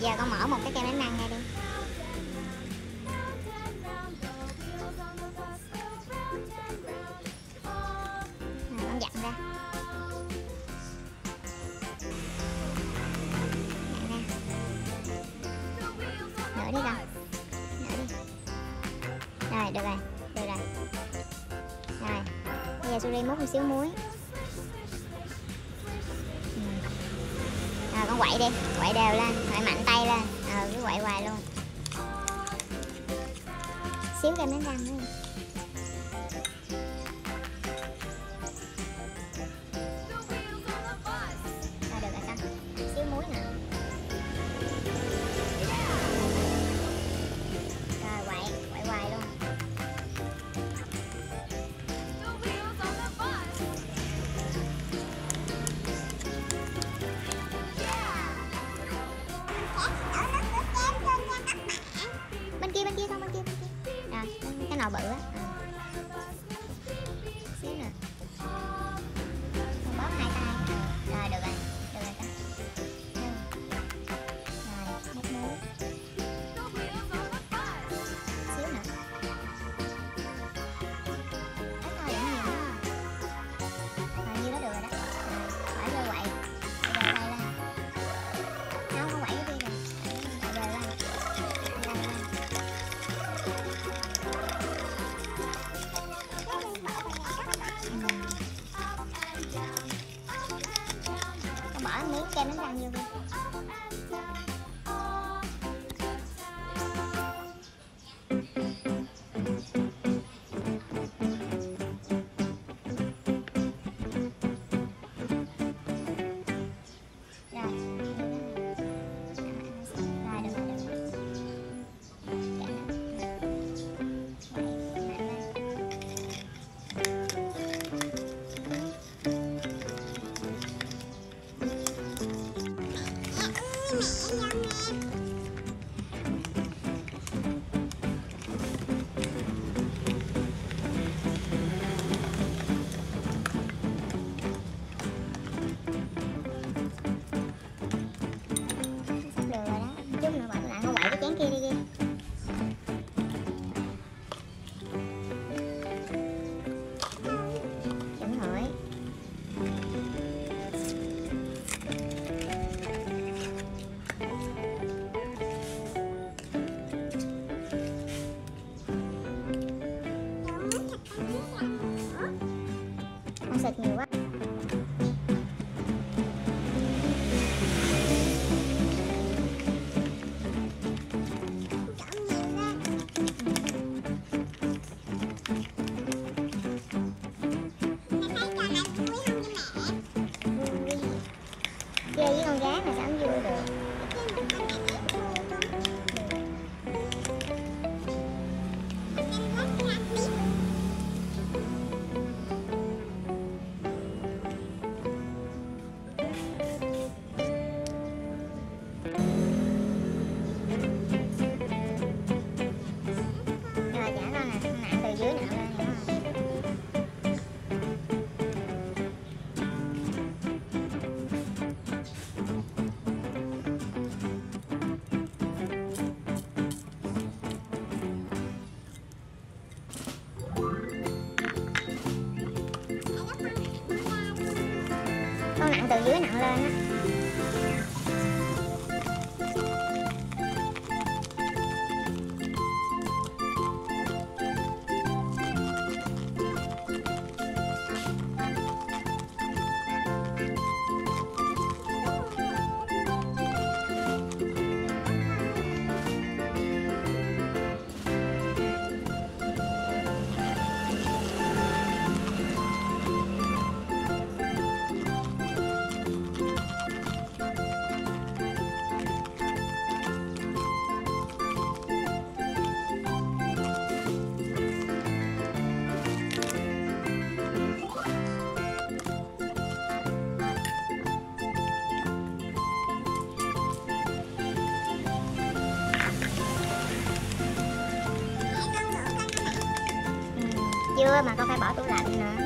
Giờ con mở một cái kem đánh răng ra đi. Con dặn ra. Nữa đi con. Nữa đi. Rồi, được rồi. Được rồi. Rồi. Bây giờ Suri múc một xíu muối. Rồi con quậy đi. Quậy đều lên. Quậy mạnh tay lên. Cứ quậy hoài luôn. Xíu kem đánh răng nữa. Rồi được rồi con. Xíu muối nữa. Rồi quậy hoài luôn. Bên kia không, bên kia. Rồi, cái nồi bự á. Xíu nữa. Con bóp hai tay. Rồi được rồi. Được rồi con. Rồi, múc muối. Xíu nữa. Ít thôi, đừng nhiều nữa. Rồi nhiêu đó được rồi đó. Rồi, bỏ vô quậy. Quậy đều tay lên. Không quậy cái kia kìa. Quậy đều lên. Con bỏ miếng kem đánh răng vô đi. Con xịt nhiều quá. Chơi với con gái mà sao không vui được. Con nặng từ dưới nặng lên á. Chưa mà con phải bỏ tủ lạnh nữa.